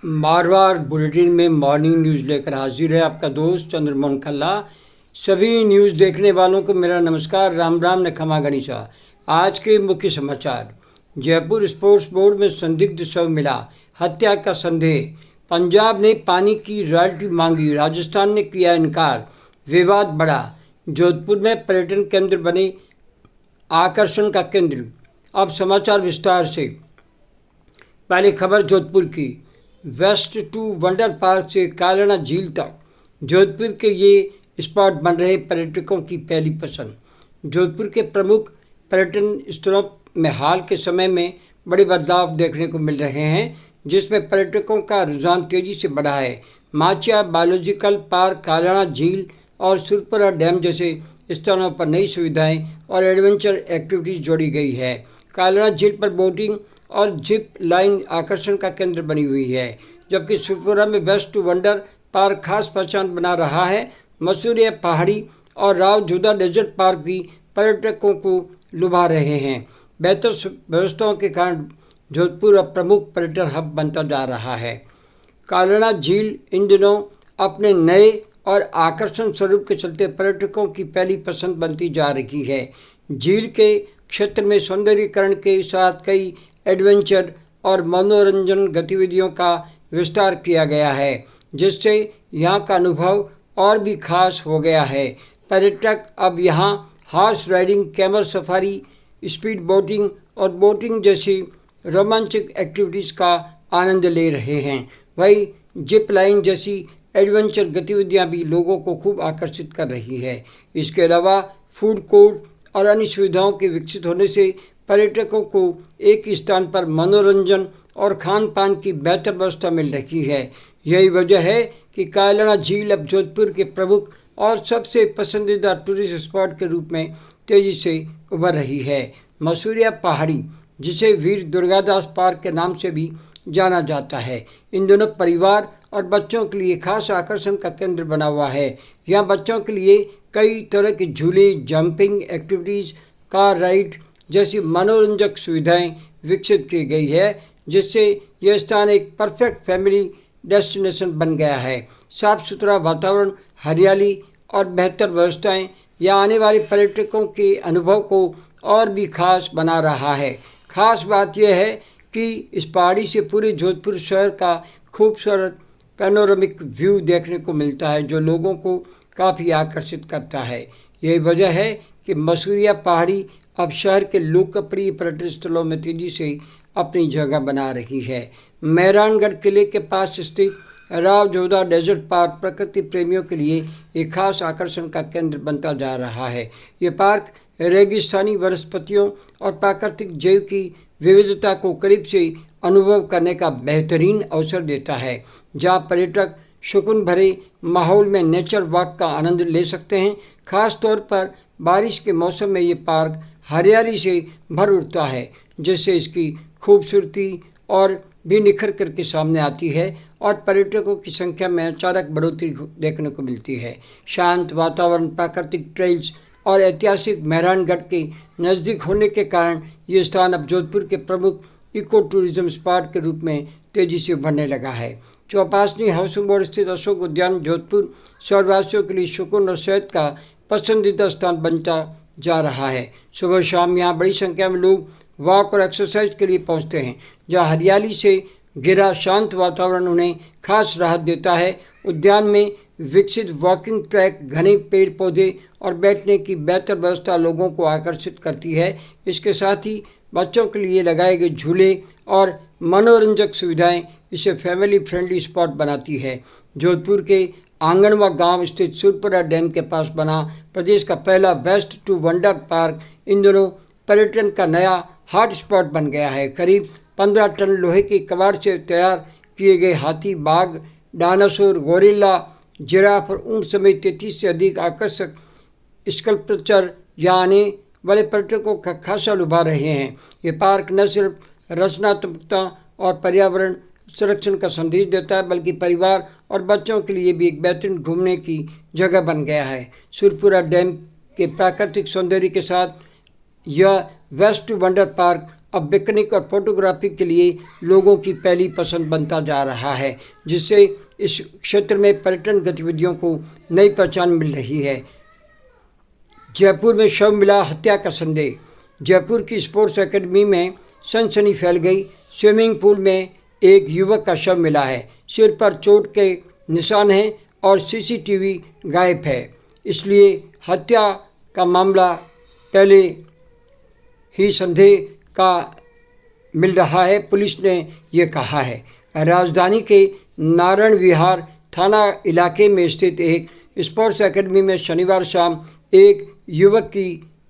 Marwar bulletin में morning news लेकर हाजिर है आपका दोस्त चंद्रमोहन खल्ला। सभी न्यूज़ देखने वालों को मेरा नमस्कार, राम राम ने खमा गणिसा। आज के मुख्य समाचार। जयपुर स्पोर्ट्स बोर्ड में संदिग्ध शव मिला, हत्या का संदेह। पंजाब ने पानी की रॉयल्टी मांगी, राजस्थान ने किया इनकार, विवाद बढ़ा। जोधपुर में पर्यटन केंद्र बने आकर्षण का केंद्र। अब समाचार विस्तार से। पहले खबर जोधपुर की। वेस्ट टू वंडर पार्क से कालना झील तक जोधपुर के ये स्पॉट बन रहे पर्यटकों की पहली पसंद। जोधपुर के प्रमुख पर्यटन स्थलों में हाल के समय में बड़े बदलाव देखने को मिल रहे हैं, जिसमें पर्यटकों का रुझान तेजी से बढ़ा है। माचिया बायोलॉजिकल पार्क, कालना झील और सुरपुरा डैम जैसे स्थानों पर नई सुविधाएं और एडवेंचर एक्टिविटीज जोड़ी गई है। कालना झील पर बोटिंग और जिप लाइन आकर्षण का केंद्र बनी हुई है, जबकि सुरपुरा में वेस्ट टू वंडर पार्क खास पहचान बना रहा है। मसूरिया पहाड़ी और राव जोधा डेजर्ट पार्क भी पर्यटकों को लुभा रहे हैं। बेहतर व्यवस्थाओं के कारण जोधपुर अब प्रमुख पर्यटन हब बनता जा रहा है। कालना झील इन दिनों अपने नए और आकर्षण स्वरूप के चलते पर्यटकों की पहली पसंद बनती जा रही है। झील के क्षेत्र में सौंदर्यीकरण के साथ कई एडवेंचर और मनोरंजन गतिविधियों का विस्तार किया गया है, जिससे यहाँ का अनुभव और भी खास हो गया है। पर्यटक अब यहाँ horse riding, camel safari, speed boating और बोटिंग जैसी रोमांचक एक्टिविटीज़ का आनंद ले रहे हैं। वहीं जिप लाइन जैसी एडवेंचर गतिविधियाँ भी लोगों को खूब आकर्षित कर रही है। इसके अलावा फूड कोर्ट और अन्य सुविधाओं के विकसित होने से पर्यटकों को एक स्थान पर मनोरंजन और खान पान की बेहतर व्यवस्था मिल रही है। यही वजह है कि कालना झील अब जोधपुर के प्रमुख और सबसे पसंदीदा टूरिस्ट स्पॉट के रूप में तेजी से उभर रही है। मसूरिया पहाड़ी, जिसे वीर दुर्गादास पार्क के नाम से भी जाना जाता है, इन दोनों परिवार और बच्चों के लिए खास आकर्षण का केंद्र बना हुआ है। यहाँ बच्चों के लिए कई तरह के झूले, जंपिंग एक्टिविटीज़, कार राइड जैसी मनोरंजक सुविधाएं विकसित की गई है, जिससे यह स्थान एक परफेक्ट फैमिली डेस्टिनेशन बन गया है। साफ सुथरा वातावरण, हरियाली और बेहतर व्यवस्थाएं यहाँ आने वाले पर्यटकों के अनुभव को और भी खास बना रहा है। खास बात यह है कि इस पहाड़ी से पूरे जोधपुर शहर का खूबसूरत पैनोरामिक व्यू देखने को मिलता है, जो लोगों को काफ़ी आकर्षित करता है। यही वजह है कि मसूरिया पहाड़ी अब शहर के लोकप्रिय पर्यटन स्थलों में तेजी से अपनी जगह बना रही है। मेहरानगढ़ किले के पास स्थित राव जोधा डेजर्ट पार्क प्रकृति प्रेमियों के लिए एक खास आकर्षण का केंद्र बनता जा रहा है। ये पार्क रेगिस्तानी वनस्पतियों और प्राकृतिक जैव की विविधता को करीब से अनुभव करने का बेहतरीन अवसर देता है, जहाँ पर्यटक सुकून भरे माहौल में नेचर वॉक का आनंद ले सकते हैं। खास तौर पर बारिश के मौसम में ये पार्क हरियाली से भर उठता है, जिससे इसकी खूबसूरती और भी निखर करके सामने आती है और पर्यटकों की संख्या में अचानक बढ़ोतरी देखने को मिलती है। शांत वातावरण, प्राकृतिक ट्रेल्स और ऐतिहासिक मेहरानगढ़ के नज़दीक होने के कारण ये स्थान अब जोधपुर के प्रमुख इको टूरिज्म स्पॉट के रूप में तेजी से उभरने लगा है। चौपासनी हाउसिंग बोर्ड स्थित अशोक उद्यान जोधपुर शहरवासियों के लिए सुकून और सेहत का पसंदीदा स्थान बनता जा रहा है। सुबह शाम यहाँ बड़ी संख्या में लोग वॉक और एक्सरसाइज के लिए पहुँचते हैं, जहाँ हरियाली से घिरा शांत वातावरण उन्हें खास राहत देता है। उद्यान में विकसित वॉकिंग ट्रैक, घने पेड़ पौधे और बैठने की बेहतर व्यवस्था लोगों को आकर्षित करती है। इसके साथ ही बच्चों के लिए लगाए गए झूले और मनोरंजक सुविधाएं इसे फैमिली फ्रेंडली स्पॉट बनाती है। जोधपुर के आंगनवा गांव स्थित सुरपुरा डैम के पास बना प्रदेश का पहला वेस्ट टू वंडर पार्क इन दिनों पर्यटन का नया हॉट स्पॉट बन गया है। करीब 15 टन लोहे के कबाड़ से तैयार किए गए हाथी, बाघ, डायनासोर, गोरिल्ला, जिराफ और ऊंट समेत 33 से अधिक आकर्षक स्कल्पचर यहाँ आने वाले पर्यटकों का खासा लुभा रहे हैं। ये पार्क न सिर्फ रचनात्मकता और पर्यावरण संरक्षण का संदेश देता है, बल्कि परिवार और बच्चों के लिए भी एक बेहतरीन घूमने की जगह बन गया है। सुरपुरा डैम के प्राकृतिक सौंदर्य के साथ यह वेस्ट टू वंडर पार्क अब पिकनिक और फोटोग्राफी के लिए लोगों की पहली पसंद बनता जा रहा है, जिससे इस क्षेत्र में पर्यटन गतिविधियों को नई पहचान मिल रही है। जयपुर में शव मिला, हत्या का संदेह। जयपुर की स्पोर्ट्स एकेडमी में सनसनी फैल गई। स्विमिंग पूल में एक युवक का शव मिला है। सिर पर चोट के निशान हैं और सीसीटीवी गायब है, इसलिए हत्या का मामला पहले ही संदेह का मिल रहा है, पुलिस ने ये कहा है। राजधानी के नारायण विहार थाना इलाके में स्थित एक स्पोर्ट्स एकेडमी में शनिवार शाम एक युवक की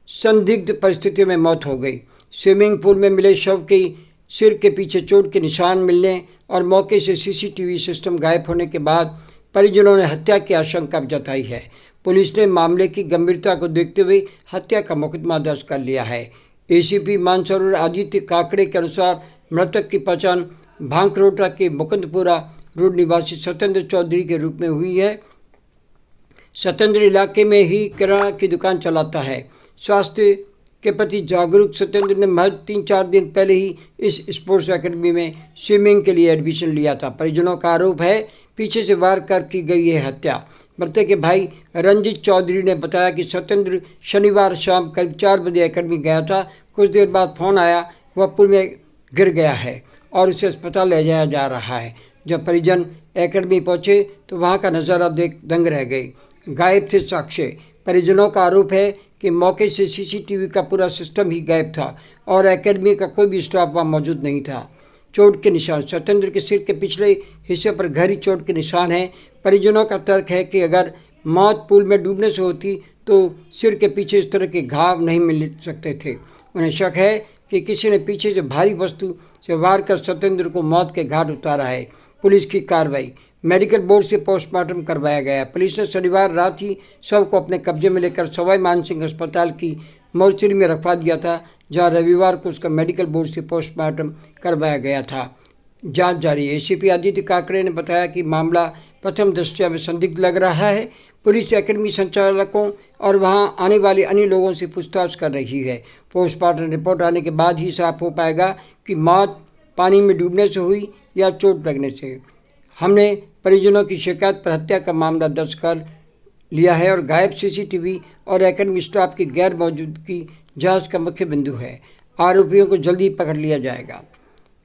संदिग्ध परिस्थितियों में मौत हो गई। स्विमिंग पूल में मिले शव की सिर के पीछे चोट के निशान मिलने और मौके से सीसीटीवी सिस्टम गायब होने के बाद परिजनों ने हत्या की आशंका जताई है। पुलिस ने मामले की गंभीरता को देखते हुए हत्या का मुकदमा दर्ज कर लिया है। एसीपी मानसरोवर आदित्य काकड़े के अनुसार मृतक की पहचान भांकरोटा के मुकुंदपुरा रोड निवासी सत्येंद्र चौधरी के रूप में हुई है। सत्येंद्र इलाके में ही किराना की दुकान चलाता है। स्वास्थ्य के प्रति जागरूक सत्येंद्र ने महज 3-4 दिन पहले ही इस स्पोर्ट्स एकेडमी में स्विमिंग के लिए एडमिशन लिया था। परिजनों का आरोप है पीछे से वार कर की गई है हत्या। मृतक के भाई रंजीत चौधरी ने बताया कि सत्येंद्र शनिवार शाम करीब 4 बजे एकेडमी गया था। कुछ देर बाद फ़ोन आया वह पुल में गिर गया है और उसे अस्पताल ले जाया जा रहा है। जब परिजन एकेडमी पहुंचे तो वहां का नज़ारा देख दंग रह गए। गायब थे साक्ष्य। परिजनों का आरोप है कि मौके से सीसीटीवी का पूरा सिस्टम ही गायब था और एकेडमी का कोई भी स्टाफ वहाँ मौजूद नहीं था। चोट के निशान। सत्येंद्र के सिर के पिछले हिस्से पर गहरी चोट के निशान हैं। परिजनों का तर्क है कि अगर मौत पूल में डूबने से होती तो सिर के पीछे इस तरह के घाव नहीं मिल सकते थे। उन्हें शक है कि किसी ने पीछे से भारी वस्तु से वार कर सत्येंद्र को मौत के घाट उतारा है। पुलिस की कार्रवाई। मेडिकल बोर्ड से पोस्टमार्टम करवाया गया। पुलिस ने शनिवार रात ही शव को अपने कब्जे में लेकर सवाई मानसिंह अस्पताल की मोर्चरी में रखवा दिया था, जहां रविवार को उसका मेडिकल बोर्ड से पोस्टमार्टम करवाया गया था। जांच जारी। एसीपी आदित्य काकड़े ने बताया कि मामला प्रथम दृष्टया में संदिग्ध लग रहा है। पुलिस एकेडमी संचालकों और वहां आने वाले अन्य लोगों से पूछताछ कर रही है। पोस्टमार्टम रिपोर्ट आने के बाद ही साफ हो पाएगा कि मौत पानी में डूबने से हुई या चोट लगने से। हमने परिजनों की शिकायत पर हत्या का मामला दर्ज कर लिया है और गायब सीसीटीवी और एकेडमी स्टाफ की गैर मौजूदगी जांच का मुख्य बिंदु है। आरोपियों को जल्दी पकड़ लिया जाएगा।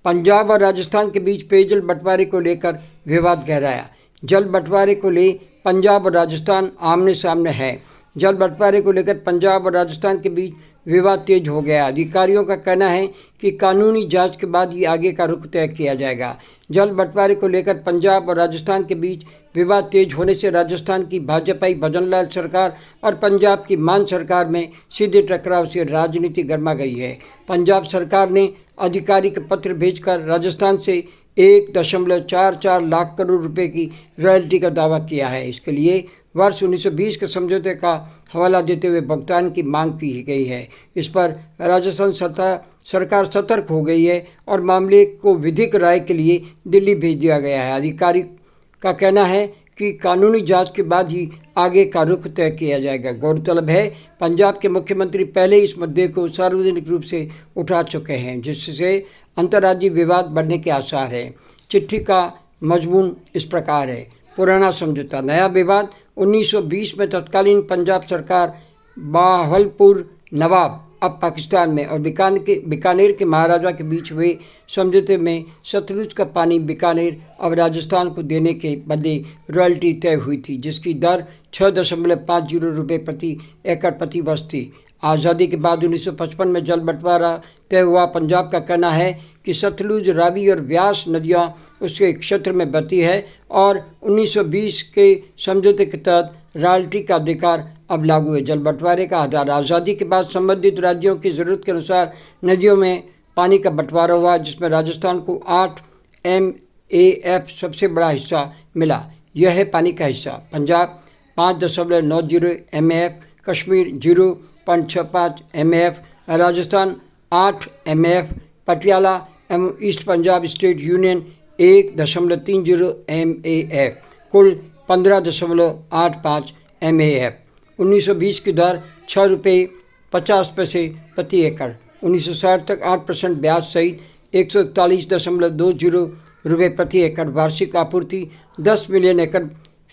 पंजाब और राजस्थान के बीच पेयजल बंटवारे को लेकर विवाद गहराया। जल बंटवारे को ले पंजाब और राजस्थान आमने सामने है। जल बंटवारे को लेकर पंजाब और राजस्थान के बीच विवाद तेज हो गया। अधिकारियों का कहना है कि कानूनी जांच के बाद ही आगे का रुख तय किया जाएगा। जल बंटवारे को लेकर पंजाब और राजस्थान के बीच विवाद तेज होने से राजस्थान की भाजपाई भजनलाल सरकार और पंजाब की मान सरकार में सीधे टकराव से राजनीति गर्मा गई है। पंजाब सरकार ने आधिकारिक पत्र भेजकर राजस्थान से 1.44 लाख करोड़ रुपए की रॉयल्टी का दावा किया है। इसके लिए वर्ष 1920 के समझौते का हवाला देते हुए भुगतान की मांग की गई है। इस पर राजस्थान सरकार सतर्क हो गई है और मामले को विधिक राय के लिए दिल्ली भेज दिया गया है। आधिकारिक का कहना है कि कानूनी जांच के बाद ही आगे का रुख तय किया जाएगा। गौरतलब है पंजाब के मुख्यमंत्री पहले इस मुद्दे को सार्वजनिक रूप से उठा चुके हैं, जिससे अंतर्राज्यीय विवाद बढ़ने के आसार हैं। चिट्ठी का मजमून इस प्रकार है। पुराना समझौता, नया विवाद। 1920 में तत्कालीन पंजाब सरकार बाहवलपुर नवाब अब पाकिस्तान में और बीकानेर के महाराजा के बीच हुए समझौते में सतलुज का पानी बीकानेर अब राजस्थान को देने के बदले रॉयल्टी तय हुई थी, जिसकी दर 6.50 रुपये प्रति एकड़ प्रति वर्ष थी। आज़ादी के बाद 1955 में जल बंटवारा तय हुआ। पंजाब का कहना है कि सतलुज, रावी और व्यास नदियाँ उसके क्षेत्र में बहती है और 1920 के समझौते के तहत रॉयल्टी का अधिकार अब लागू है। जल बंटवारे का आधार आज़ादी के बाद संबंधित राज्यों की ज़रूरत के अनुसार नदियों में पानी का बंटवारा हुआ, जिसमें राजस्थान को 8 MAF सबसे बड़ा हिस्सा मिला। यह है पानी का हिस्सा। Punjab 5.90 MAF, Kashmir 0.65 MAF, Rajasthan 8 MAF, Patiala एवं east Punjab state union 1.30 MAF, कुल 15.85 MAF। 1920 की दर 6.50 रुपये प्रति एकड़ 1960 तक 8% ब्याज सहित 141.20 रुपये प्रति एकड़ वार्षिक आपूर्ति, 10 मिलियन एकड़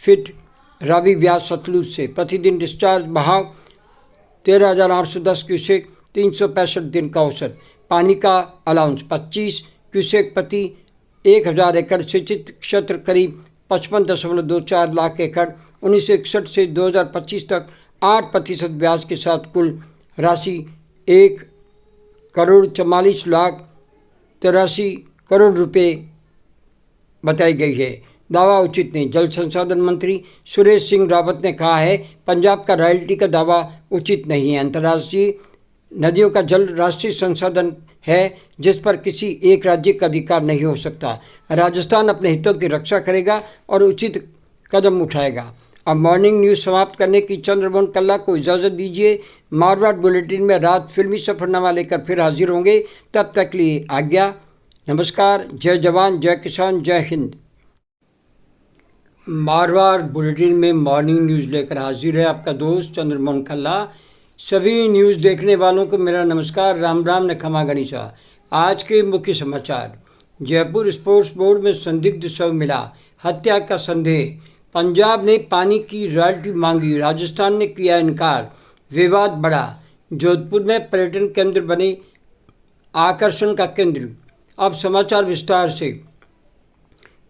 फीट रावी ब्याज सतलुज से, प्रतिदिन डिस्चार्ज बहाव 13,810 क्यूसेक, 365 दिन का औसत, पानी का अलाउंस 25 क्यूसेक प्रति 1,000 एकड़, सिंचित क्षेत्र करीब 55.24 लाख एकड़। 1961 से 2025 तक 8% ब्याज के साथ कुल राशि 1,44,83,83 रुपये बताई गई है। दावा उचित नहीं, जल संसाधन मंत्री सुरेश सिंह रावत ने कहा है, पंजाब का रॉयल्टी का दावा उचित नहीं है। अंतर्राष्ट्रीय नदियों का जल राष्ट्रीय संसाधन है जिस पर किसी एक राज्य का अधिकार नहीं हो सकता। राजस्थान अपने हितों की रक्षा करेगा और उचित कदम उठाएगा। अब मॉर्निंग न्यूज़ समाप्त करने की चंद्रमोहन कल्ला को इजाज़त दीजिए। मारवाड़ बुलेटिन में रात फिल्मी सफरनामा लेकर फिर हाजिर होंगे। तब तक के लिए आज्ञा, नमस्कार। जय जवान, जय किसान, जय हिंद। मारवाड़ बुलेटिन में मॉर्निंग न्यूज़ लेकर हाजिर है आपका दोस्त चंद्रमोहन कल्ला। सभी न्यूज़ देखने वालों को मेरा नमस्कार, राम राम ने खमा गणिसा। आज के मुख्य समाचार। जयपुर स्पोर्ट्स बोर्ड में संदिग्ध शव मिला, हत्या का संदेह। पंजाब ने पानी की रॉयल्टी मांगी, राजस्थान ने किया इनकार, विवाद बढ़ा। जोधपुर में पर्यटन केंद्र बने आकर्षण का केंद्र। अब समाचार विस्तार से।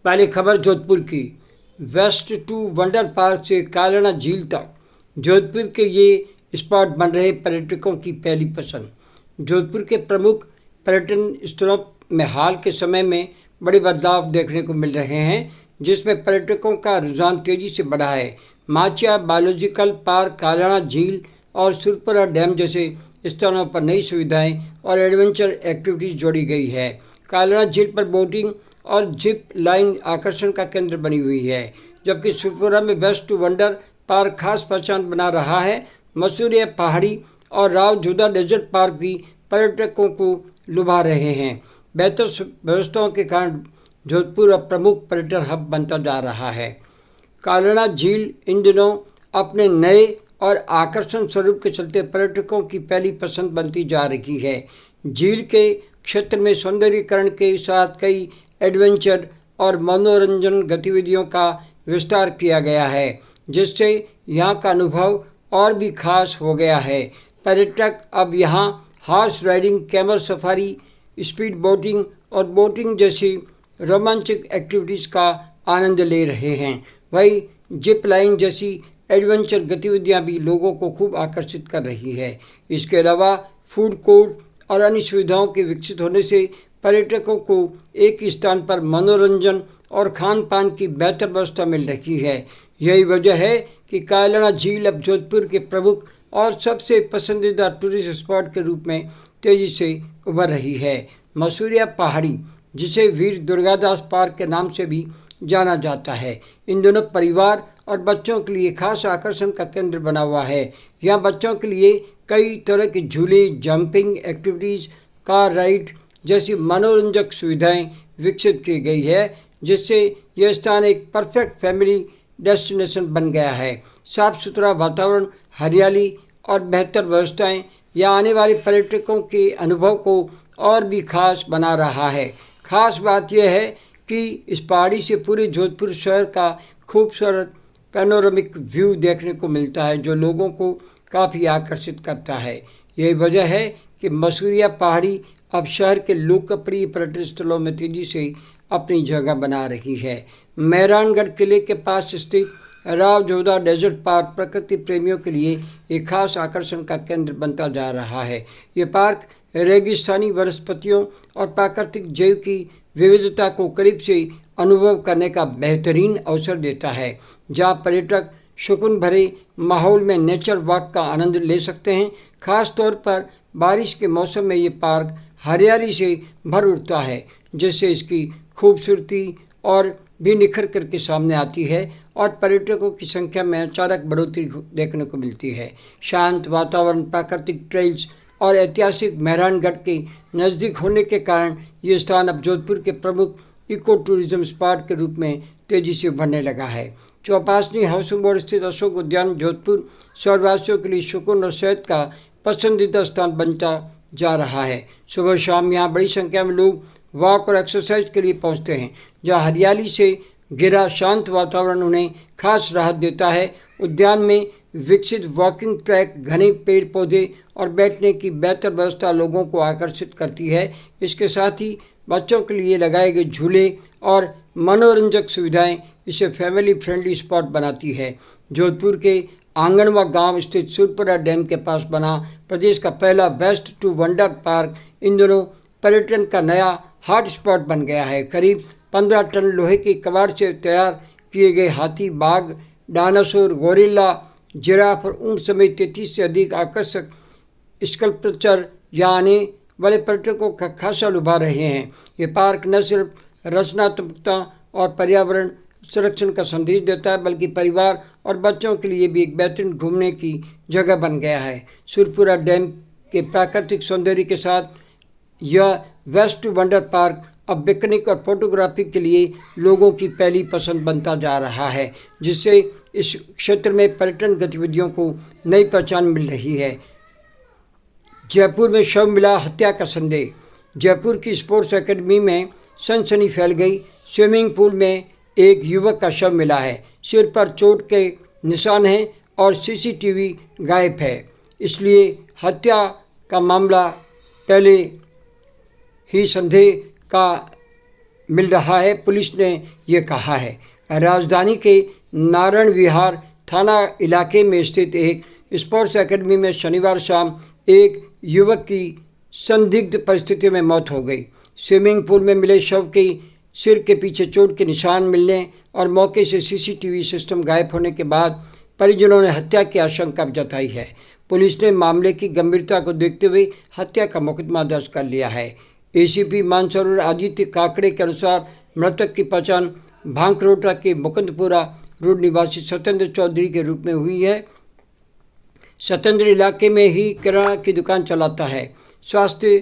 पहले खबर जोधपुर की। वेस्ट टू वंडर पार्क से कालना झील तक जोधपुर के ये स्पॉट बन रहे पर्यटकों की पहली पसंद। जोधपुर के प्रमुख पर्यटन स्थलों में हाल के समय में बड़े बदलाव देखने को मिल रहे हैं, जिसमें पर्यटकों का रुझान तेजी से बढ़ा है। माचिया बायोलॉजिकल पार्क, कालना झील और सुरपुरा डैम जैसे स्थानों पर नई सुविधाएं और एडवेंचर एक्टिविटीज जोड़ी गई है। कालना झील पर बोटिंग और जिप लाइन आकर्षण का केंद्र बनी हुई है, जबकि सुरपुरा में वेस्ट टू वंडर पार्क खास पहचान बना रहा है। मसूरिया पहाड़ी और राव जोधा डेजर्ट पार्क भी पर्यटकों को लुभा रहे हैं। बेहतर व्यवस्थाओं के कारण जोधपुर अब प्रमुख पर्यटन हब बनता जा रहा है। कालना झील इन दिनों अपने नए और आकर्षण स्वरूप के चलते पर्यटकों की पहली पसंद बनती जा रही है। झील के क्षेत्र में सौंदर्यीकरण के साथ कई एडवेंचर और मनोरंजन गतिविधियों का विस्तार किया गया है, जिससे यहाँ का अनुभव और भी खास हो गया है। पर्यटक अब यहाँ horse riding, camel safari, speed boating और बोटिंग जैसी रोमांचक एक्टिविटीज़ का आनंद ले रहे हैं। वहीं जिप लाइन जैसी एडवेंचर गतिविधियां भी लोगों को खूब आकर्षित कर रही है। इसके अलावा फूड कोर्ट और अन्य सुविधाओं के विकसित होने से पर्यटकों को एक ही स्थान पर मनोरंजन और खान पान की बेहतर व्यवस्था मिल रही है। यही वजह है कि कालना झील अब जोधपुर के प्रमुख और सबसे पसंदीदा टूरिस्ट स्पॉट के रूप में तेजी से उभर रही है। मसूरिया पहाड़ी, जिसे वीर दुर्गादास पार्क के नाम से भी जाना जाता है, इन दोनों परिवार और बच्चों के लिए खास आकर्षण का केंद्र बना हुआ है। यहाँ बच्चों के लिए कई तरह के झूले, जंपिंग एक्टिविटीज़, कार राइड जैसी मनोरंजक सुविधाएं विकसित की गई है, जिससे यह स्थान एक परफेक्ट फैमिली डेस्टिनेशन बन गया है। साफ सुथरा वातावरण, हरियाली और बेहतर व्यवस्थाएं यहाँ आने वाले पर्यटकों के अनुभव को और भी खास बना रहा है। खास बात यह है कि इस पहाड़ी से पूरे जोधपुर शहर का खूबसूरत पैनोरामिक व्यू देखने को मिलता है, जो लोगों को काफ़ी आकर्षित करता है। यही वजह है कि मसूरिया पहाड़ी अब शहर के लोकप्रिय पर्यटन स्थलों में तेजी से अपनी जगह बना रही है। मेहरानगढ़ किले के पास स्थित राव जोधा डेजर्ट पार्क प्रकृति प्रेमियों के लिए एक खास आकर्षण का केंद्र बनता जा रहा है। ये पार्क रेगिस्तानी वनस्पतियों और प्राकृतिक जैव की विविधता को करीब से अनुभव करने का बेहतरीन अवसर देता है, जहाँ पर्यटक सुकून भरे माहौल में नेचर वॉक का आनंद ले सकते हैं। खास तौर पर बारिश के मौसम में ये पार्क हरियाली से भर उठता है, जिससे इसकी खूबसूरती और भी निखर करके सामने आती है और पर्यटकों की संख्या में अचानक बढ़ोतरी देखने को मिलती है। शांत वातावरण, प्राकृतिक ट्रेल्स और ऐतिहासिक मेहरानगढ़ के नज़दीक होने के कारण ये स्थान अब जोधपुर के प्रमुख इको टूरिज्म स्पॉट के रूप में तेजी से उभरने लगा है। चौपासनी हाउसिंग बोर्ड स्थित अशोक उद्यान जोधपुर शहरवासियों के लिए सुकून और सेहत का पसंदीदा स्थान बनता जा रहा है। सुबह शाम यहाँ बड़ी संख्या में लोग वॉक और एक्सरसाइज के लिए पहुँचते हैं, जहाँ हरियाली से घिरा शांत वातावरण उन्हें खास राहत देता है। उद्यान में विकसित वॉकिंग ट्रैक, घने पेड़ पौधे और बैठने की बेहतर व्यवस्था लोगों को आकर्षित करती है। इसके साथ ही बच्चों के लिए लगाए गए झूले और मनोरंजक सुविधाएं इसे फैमिली फ्रेंडली स्पॉट बनाती है। जोधपुर के आंगनवा गांव स्थित सुरपुरा डैम के पास बना प्रदेश का पहला बेस्ट टू वंडर पार्क इन दिनों पर्यटन का नया हॉट स्पॉट बन गया है। करीब 15 टन लोहे के कबाड़ से तैयार किए गए हाथी, बाघ, डायनासोर, गोरिल्ला, जिराफ और ऊंट समेत 33 से अधिक आकर्षक स्कल्पचर यहाँ आने वाले पर्यटकों का खासा लुभा रहे हैं। ये पार्क न सिर्फ रचनात्मकता और पर्यावरण संरक्षण का संदेश देता है, बल्कि परिवार और बच्चों के लिए भी एक बेहतरीन घूमने की जगह बन गया है। सुरपुरा डैम के प्राकृतिक सौंदर्य के साथ यह वेस्ट टू वंडर पार्क अब पिकनिक और फोटोग्राफी के लिए लोगों की पहली पसंद बनता जा रहा है, जिससे इस क्षेत्र में पर्यटन गतिविधियों को नई पहचान मिल रही है। जयपुर में शव मिला, हत्या का संदेह। जयपुर की स्पोर्ट्स एकेडमी में सनसनी फैल गई। स्विमिंग पूल में एक युवक का शव मिला है। सिर पर चोट के निशान हैं और सीसीटीवी गायब है, इसलिए हत्या का मामला पहले ही संदेह का मिल रहा है, पुलिस ने ये कहा है। राजधानी के नारायण विहार थाना इलाके में स्थित एक स्पोर्ट्स एकेडमी में शनिवार शाम एक युवक की संदिग्ध परिस्थितियों में मौत हो गई। स्विमिंग पूल में मिले शव के सिर के पीछे चोट के निशान मिलने और मौके से सीसीटीवी सिस्टम गायब होने के बाद परिजनों ने हत्या की आशंका जताई है। पुलिस ने मामले की गंभीरता को देखते हुए हत्या का मुकदमा दर्ज कर लिया है। एसीपी मानसरोवर आदित्य काकड़े के अनुसार मृतक की पहचान भांकरोटा के मुकुंदपुरा रोड निवासी सत्येंद्र चौधरी के रूप में हुई है। सत्येंद्र इलाके में ही किराना की दुकान चलाता है। स्वास्थ्य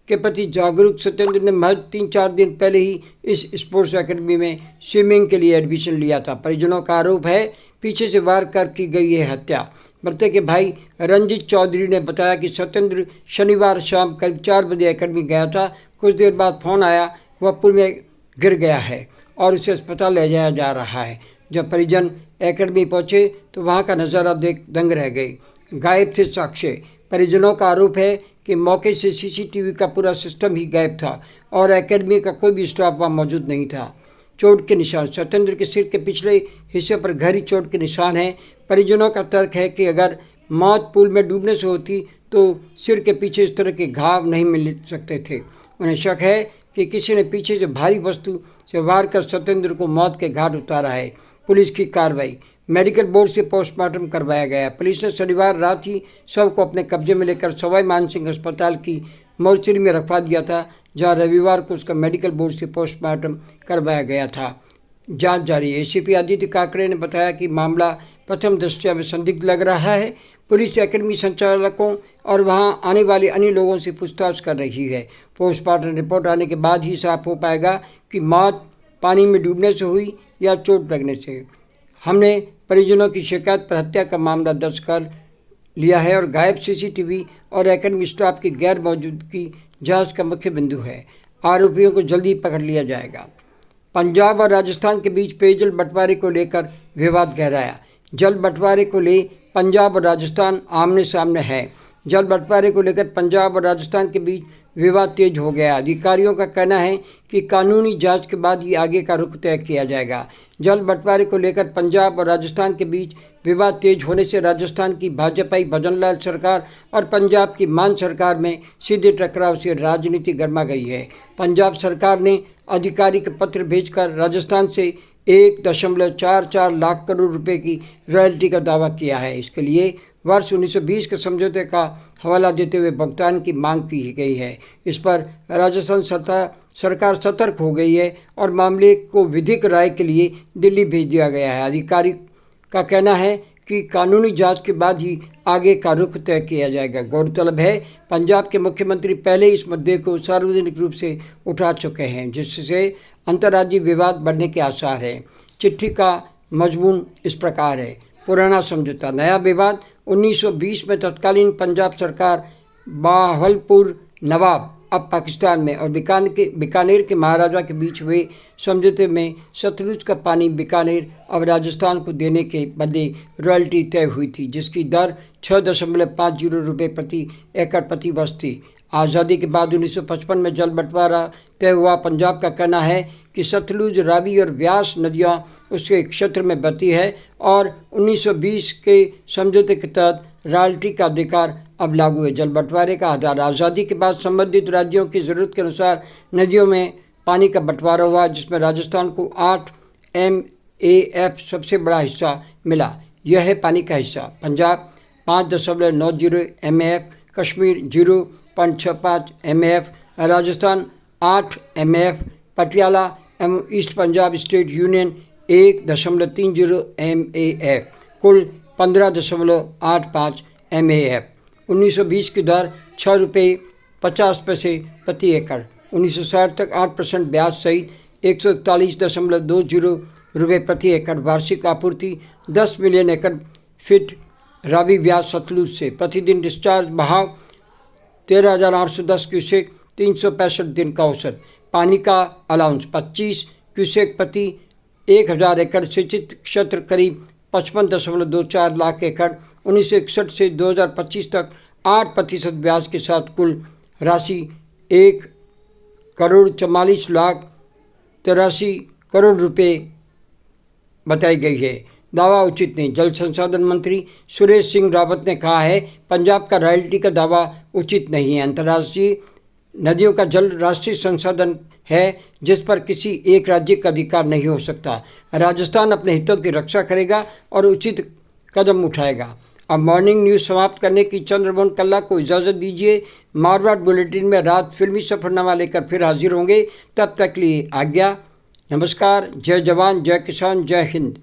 के प्रति जागरूक सत्येंद्र ने महज 3-4 दिन पहले ही इस स्पोर्ट्स एकेडमी में स्विमिंग के लिए एडमिशन लिया था। परिजनों का आरोप है पीछे से वार कर की गई है हत्या। मृतक के भाई रंजीत चौधरी ने बताया कि सत्येंद्र शनिवार शाम करीब 4 बजे एकेडमी गया था। कुछ देर बाद फोन आया, वह पुल में गिर गया है और उसे अस्पताल ले जाया जा रहा है। जब परिजन एकेडमी पहुंचे तो वहां का नज़ारा देख दंग रह गए। गायब थे साक्ष्य। परिजनों का आरोप है कि मौके से सीसीटीवी का पूरा सिस्टम ही गायब था और एकेडमी का कोई भी स्टाफ वहाँ मौजूद नहीं था। चोट के निशान। सत्येंद्र के सिर के पिछले हिस्से पर गहरी चोट के निशान हैं। परिजनों का तर्क है कि अगर मौत पूल में डूबने से होती तो सिर के पीछे इस तरह के घाव नहीं मिल सकते थे। उन्हें शक है कि किसी ने पीछे से भारी वस्तु से वार कर सत्येंद्र को मौत के घाट उतारा है। पुलिस की कार्रवाई। मेडिकल बोर्ड से पोस्टमार्टम करवाया गया। पुलिस ने शनिवार रात ही शव को अपने कब्जे में लेकर सवाई मानसिंह अस्पताल की मोर्चरी में रखवा दिया था, जहां रविवार को उसका मेडिकल बोर्ड से पोस्टमार्टम करवाया गया था। जांच जारी। एसीपी आदित्य काकड़े ने बताया कि मामला प्रथम दृष्टया में संदिग्ध लग रहा है। पुलिस एकेडमी संचालकों और वहां आने वाले अन्य लोगों से पूछताछ कर रही है। पोस्टमार्टम रिपोर्ट आने के बाद ही साफ हो पाएगा कि मौत पानी में डूबने से हुई या चोट लगने से। हमने परिजनों की शिकायत पर हत्या का मामला दर्ज कर लिया है और गायब सीसीटीवी और एकेडमी स्टाफ की गैर मौजूदगी जांच का मुख्य बिंदु है। आरोपियों को जल्दी पकड़ लिया जाएगा। पंजाब और राजस्थान के बीच पेयजल बंटवारे को लेकर विवाद गहराया। जल बंटवारे को ले पंजाब और राजस्थान आमने सामने है। जल बंटवारे को लेकर पंजाब और राजस्थान के बीच विवाद तेज हो गया। अधिकारियों का कहना है कि कानूनी जांच के बाद ही आगे का रुख तय किया जाएगा। जल बंटवारे को लेकर पंजाब और राजस्थान के बीच विवाद तेज होने से राजस्थान की भाजपाई भजनलाल सरकार और पंजाब की मान सरकार में सीधे टकराव से राजनीति गर्मा गई है। पंजाब सरकार ने आधिकारिक पत्र भेजकर राजस्थान से 1.44 लाख करोड़ रुपए की रॉयल्टी का दावा किया है। इसके लिए वर्ष 1920 के समझौते का हवाला देते हुए भुगतान की मांग की गई है। इस पर राजस्थान सरकार सतर्क हो गई है और मामले को विधिक राय के लिए दिल्ली भेज दिया गया है। आधिकारिक का कहना है कि कानूनी जांच के बाद ही आगे का रुख तय किया जाएगा। गौरतलब है पंजाब के मुख्यमंत्री पहले इस मुद्दे को सार्वजनिक रूप से उठा चुके हैं, जिससे अंतर्राज्यीय विवाद बढ़ने के आसार हैं। चिट्ठी का मजमून इस प्रकार है। पुराना समझौता, नया विवाद। 1920 में तत्कालीन पंजाब सरकार बाहलपुर नवाब अब पाकिस्तान में और बीकानेर के महाराजा के बीच हुए समझौते में सतलुज का पानी बीकानेर अब राजस्थान को देने के बदले रॉयल्टी तय हुई थी, जिसकी दर 6.50 रुपये प्रति एकड़ प्रति वर्ष थी। आज़ादी के बाद 1955 में जल बंटवारा तय हुआ। पंजाब का कहना है कि सतलुज, रावी और व्यास नदियाँ उसके क्षेत्र में बहती है और 1920 के समझौते के तहत रॉयल्टी का अधिकार अब लागू है। जल बंटवारे का आधार आज़ादी के बाद संबंधित राज्यों की ज़रूरत के अनुसार नदियों में पानी का बंटवारा हुआ, जिसमें राजस्थान को 8 MAF सबसे बड़ा हिस्सा मिला। यह है पानी का हिस्सा। Punjab 5.90 MAF, Kashmir 0.65 MAF, Rajasthan 8 MAF, Patiala एवं east Punjab state union 1.30 MAF, कुल 15.85 MAF। 1920 की दर 6 रुपये 50 पैसे प्रति एकड़। 1960 तक 8% ब्याज सहित 141.20 रुपये प्रति एकड़। वार्षिक आपूर्ति 10 मिलियन एकड़ फीट रावी व्यास सतलुज से। प्रतिदिन डिस्चार्ज बहाव 13,810 क्यूसेक, 365 दिन का औसत। पानी का अलाउंस 25 क्यूसेक प्रति 1000 एकड़। सिंचित क्षेत्र करीब 55.24 लाख एकड़। 1961 से 2025 तक 8% ब्याज के साथ कुल राशि 1,44,83 करोड़ रुपये बताई गई है। दावा उचित नहीं। जल संसाधन मंत्री सुरेश सिंह रावत ने कहा है, पंजाब का रॉयल्टी का दावा उचित नहीं है। अंतर्राष्ट्रीय नदियों का जल राष्ट्रीय संसाधन है जिस पर किसी एक राज्य का अधिकार नहीं हो सकता। राजस्थान अपने हितों की रक्षा करेगा और उचित कदम उठाएगा। अब मॉर्निंग न्यूज़ समाप्त करने की चंद्रमोहन कल्ला को इजाज़त दीजिए। मारवाड़ बुलेटिन में रात फिल्मी सफरनामा लेकर फिर हाजिर होंगे। तब तक के लिए आज्ञा। नमस्कार। जय जवान, जय किसान, जय हिंद।